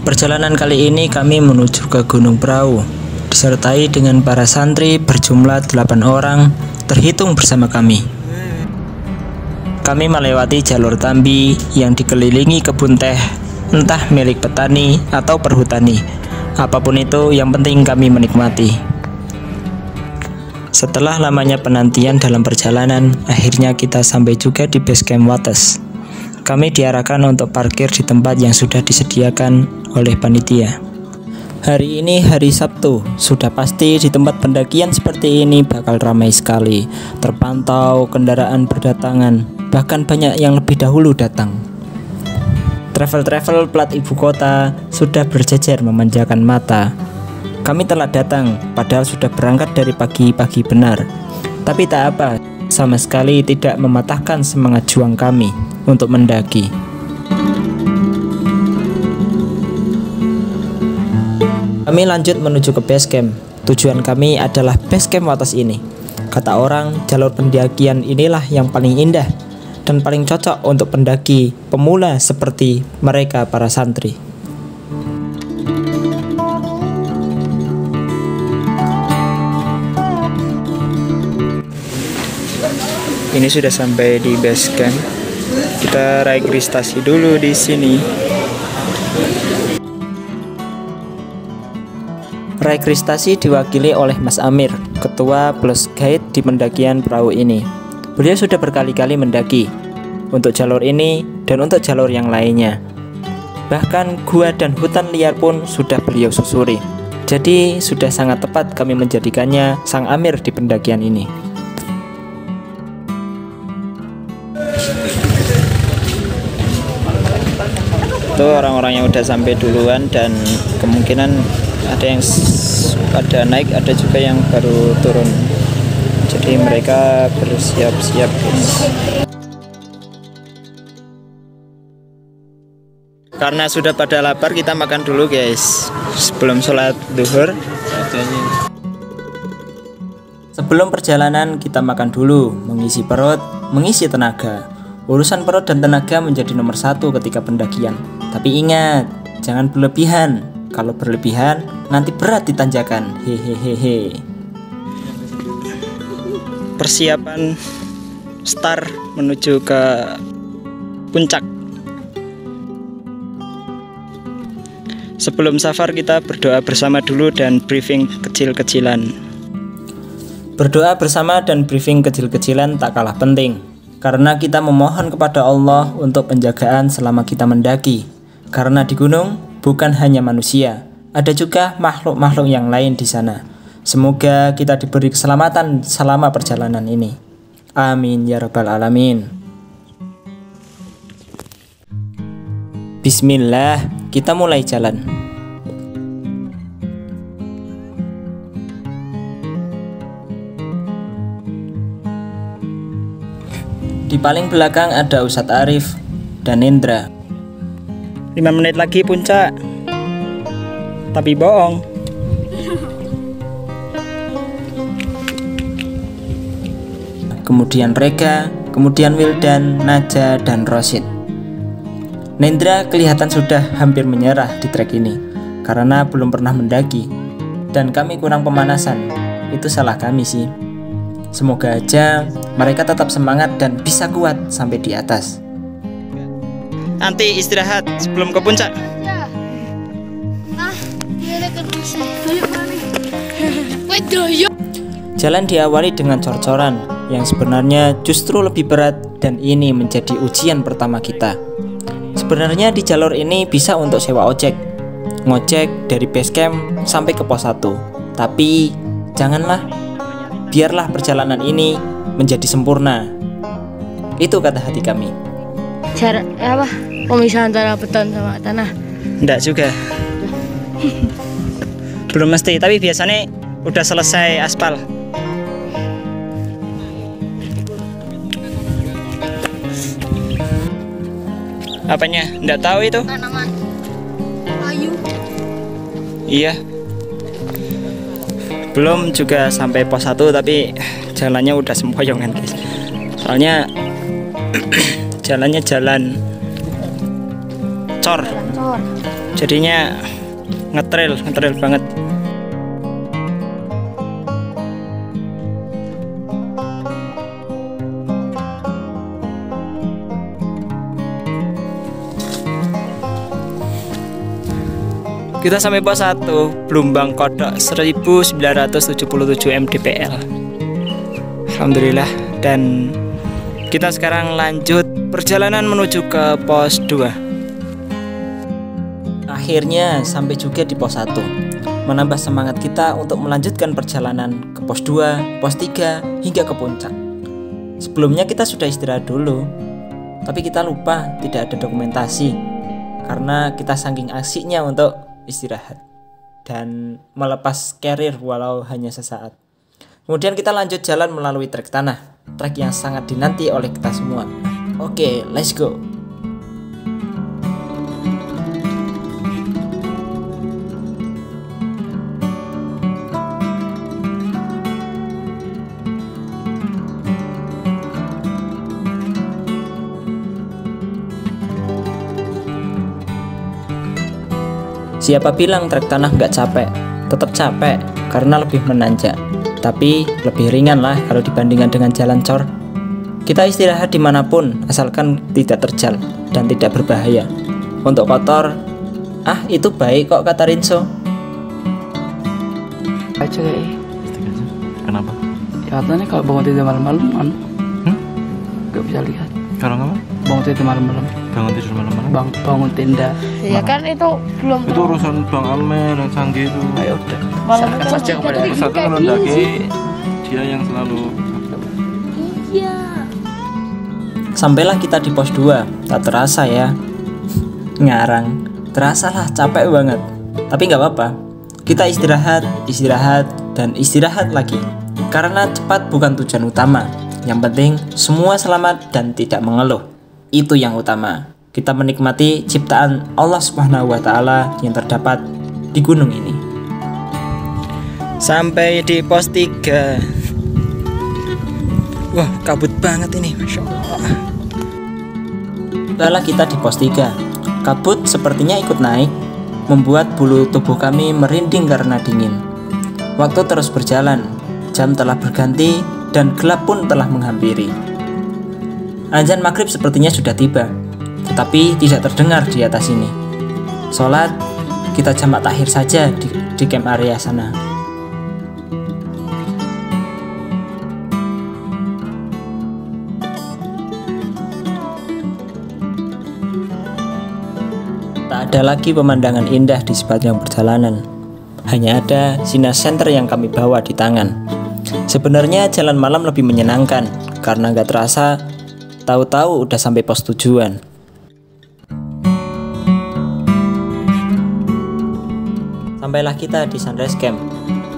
Perjalanan kali ini kami menuju ke Gunung Prau, disertai dengan para santri berjumlah 8 orang, terhitung bersama kami. Kami melewati jalur Tambi yang dikelilingi kebun teh, entah milik petani atau perhutani. Apapun itu, yang penting kami menikmati. Setelah lamanya penantian dalam perjalanan, akhirnya kita sampai juga di base camp Wates. Kami diarahkan untuk parkir di tempat yang sudah disediakan oleh panitia. Hari ini hari Sabtu, sudah pasti di tempat pendakian seperti ini bakal ramai sekali. Terpantau kendaraan berdatangan, bahkan banyak yang lebih dahulu datang. Travel-travel plat ibu kota sudah berjejer memanjakan mata. Kami telah datang, padahal sudah berangkat dari pagi-pagi benar. Tapi tak apa, sama sekali tidak mematahkan semangat juang kami untuk mendaki. Kami lanjut menuju ke base camp. Tujuan kami adalah base camp Wates ini. Kata orang, jalur pendakian inilah yang paling indah dan paling cocok untuk pendaki pemula seperti mereka para santri. Ini sudah sampai di base camp. Kita registrasi dulu di sini. Registrasi diwakili oleh Mas Amir, ketua plus guide di pendakian perahu ini. Beliau sudah berkali-kali mendaki untuk jalur ini dan untuk jalur yang lainnya. Bahkan gua dan hutan liar pun sudah beliau susuri. Jadi sudah sangat tepat kami menjadikannya Sang Amir di pendakian ini. Itu orang-orang yang udah sampai duluan dan kemungkinan ada yang pada naik, ada juga yang baru turun. Jadi mereka bersiap-siap. Karena sudah pada lapar, kita makan dulu guys sebelum sholat duhur. Sebelum perjalanan kita makan dulu, mengisi perut, mengisi tenaga. Urusan perut dan tenaga menjadi nomor satu ketika pendakian. Tapi ingat, jangan berlebihan. Kalau berlebihan, nanti berat ditanjakan. Hehehe. Persiapan start menuju ke puncak. Sebelum safar kita berdoa bersama dulu dan briefing kecil-kecilan. Berdoa bersama dan briefing kecil-kecilan tak kalah penting, karena kita memohon kepada Allah untuk penjagaan selama kita mendaki. Karena di gunung bukan hanya manusia, ada juga makhluk-makhluk yang lain di sana. Semoga kita diberi keselamatan selama perjalanan ini. Amin ya rabbal alamin. Bismillah, kita mulai jalan. Di paling belakang ada Ustadz Arif dan Nendra. 5 menit lagi puncak. Tapi bohong. Kemudian Rega, kemudian Wildan, Naja, dan Rosid. Nendra kelihatan sudah hampir menyerah di trek ini karena belum pernah mendaki. Dan kami kurang pemanasan. Itu salah kami sih. Semoga aja mereka tetap semangat dan bisa kuat sampai di atas. Anti istirahat sebelum ke puncak. Ya. Ini kan masih. Jalan diawali dengan cor-coran yang sebenarnya justru lebih berat, dan ini menjadi ujian pertama kita. Sebenarnya di jalur ini bisa untuk sewa ojek, ngojek dari base camp sampai ke pos 1. Tapi janganlah, biarlah perjalanan ini menjadi sempurna. Itu kata hati kami. Cara apa? Pemisahan antara beton sama tanah. Enggak juga. Belum mesti, tapi biasanya udah selesai aspal. Apanya? Enggak tahu itu. Tanaman kayu. Iya. Belum juga sampai pos 1, tapi jalannya udah sempoyongan, guys. Soalnya jalannya jalan cor. Jadinya ngetrail banget. Kita sampai pos 1, Blumbang Kodok 1977 mdpl. Alhamdulillah. Dan kita sekarang lanjut perjalanan menuju ke pos 2. Akhirnya sampai juga di pos 1, menambah semangat kita untuk melanjutkan perjalanan ke pos 2, pos 3, hingga ke puncak. Sebelumnya kita sudah istirahat dulu, tapi kita lupa tidak ada dokumentasi karena kita saking asiknya untuk istirahat dan melepas carrier walau hanya sesaat. Kemudian kita lanjut jalan melalui trek tanah, trek yang sangat dinanti oleh kita semua. Oke, let's go. Siapa bilang trek tanah nggak capek? Tetap capek karena lebih menanjak, tapi lebih ringan lah kalau dibandingkan dengan jalan cor. Kita istirahat dimanapun asalkan tidak terjal dan tidak berbahaya. Untuk kotor, itu baik kok kata Rinso. Aja kayak. Kenapa? Ya katanya kalau bangun tidur malam-malam nggak bisa lihat. Kalau apa? Bangun tidur malam-malam. Bangun tidur malam-malam? Bangun tenda. Ya kan itu belum. Itu urusan Bang Amel dan Sanggi itu. Ayo udah. Malam Serahkan saja kepada itu Satu kayak mendaki, gini. dia yang selalu. Iya. Sampailah kita di pos 2. Tak terasa ya. Ngarang. Terasa lah capek banget. Tapi nggak apa-apa. Kita istirahat, dan istirahat lagi. Karena cepat bukan tujuan utama. Yang penting semua selamat dan tidak mengeluh. Itu yang utama. Kita menikmati ciptaan Allah Subhanahu wa Ta'ala yang terdapat di gunung ini. Sampai di pos 3. Wah, kabut banget ini, Masya Allah. Setelah kita di pos 3, kabut sepertinya ikut naik, membuat bulu tubuh kami merinding karena dingin. Waktu terus berjalan, jam telah berganti dan gelap pun telah menghampiri. Azan maghrib sepertinya sudah tiba, tetapi tidak terdengar di atas ini. Sholat kita jamak takhir saja di camp area sana. Tak ada lagi pemandangan indah di sepanjang perjalanan. Hanya ada sinar senter yang kami bawa di tangan. Sebenarnya jalan malam lebih menyenangkan karena nggak terasa, tahu-tahu udah sampai pos tujuan. Sampailah kita di Sunrise Camp,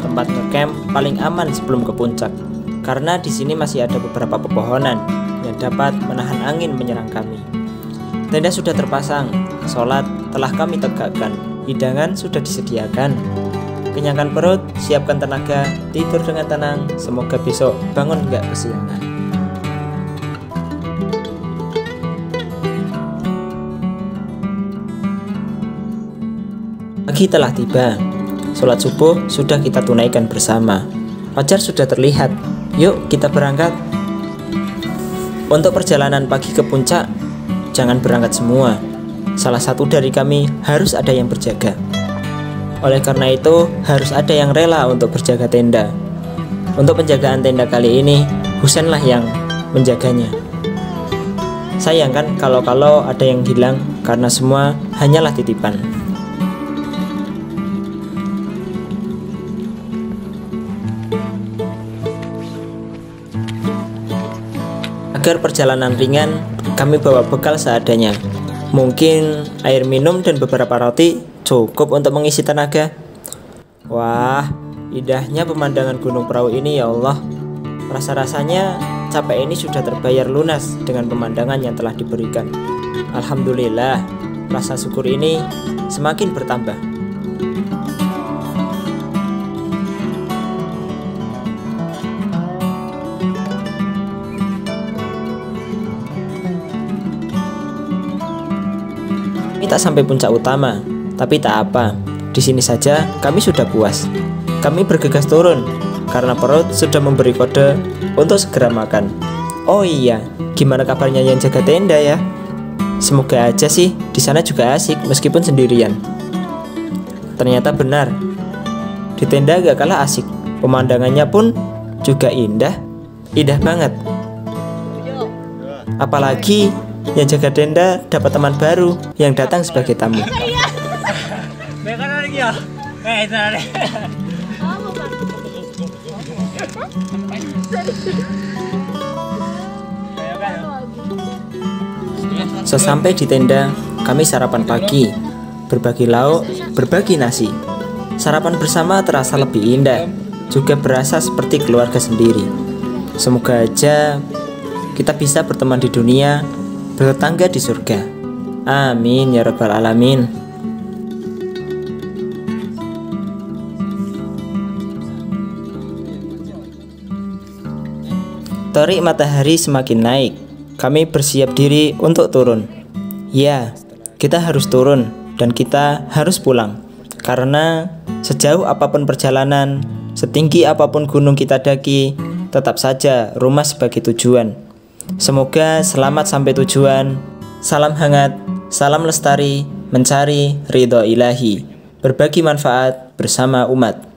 tempat ngecamp paling aman sebelum ke puncak. Karena di sini masih ada beberapa pepohonan yang dapat menahan angin menyerang kami. Tenda sudah terpasang, sholat telah kami tegakkan, hidangan sudah disediakan. Kenyangkan perut, siapkan tenaga, tidur dengan tenang. Semoga besok bangun gak kesiangan. Pagi telah tiba. Sholat subuh sudah kita tunaikan bersama. Fajar sudah terlihat. Yuk kita berangkat. Untuk perjalanan pagi ke puncak, jangan berangkat semua. salah satu dari kami harus ada yang berjaga. Oleh karena itu, harus ada yang rela untuk berjaga tenda. Untuk penjagaan tenda kali ini, Husainlah yang menjaganya. Sayang kan kalau ada yang hilang, karena semua hanyalah titipan. Agar perjalanan ringan, kami bawa bekal seadanya. Mungkin air minum dan beberapa roti cukup untuk mengisi tenaga. Wah, indahnya pemandangan Gunung Prau ini ya Allah. Rasa-rasanya capek ini sudah terbayar lunas dengan pemandangan yang telah diberikan. Alhamdulillah, rasa syukur ini semakin bertambah. Ini tak sampai puncak utama, tapi tak apa. Di sini saja kami sudah puas. Kami bergegas turun karena perut sudah memberi kode untuk segera makan. Oh iya, gimana kabarnya yang jaga tenda ya? Semoga aja sih di sana juga asik meskipun sendirian. Ternyata benar, di tenda gak kalah asik. Pemandangannya pun juga indah banget. Apalagi yang jaga tenda dapat teman baru yang datang sebagai tamu. Sesampai di tenda, kami sarapan pagi, berbagi lauk, berbagi nasi. Sarapan bersama terasa lebih indah, juga berasa seperti keluarga sendiri. Semoga aja kita bisa berteman di dunia, bertetangga di surga. Amin ya rabbal alamin. Terik matahari semakin naik. Kami bersiap diri untuk turun. Ya, kita harus turun dan kita harus pulang. Karena sejauh apapun perjalanan, setinggi apapun gunung kita daki, tetap saja rumah sebagai tujuan. Semoga selamat sampai tujuan. Salam hangat, salam lestari, mencari ridho ilahi, berbagi manfaat bersama umat.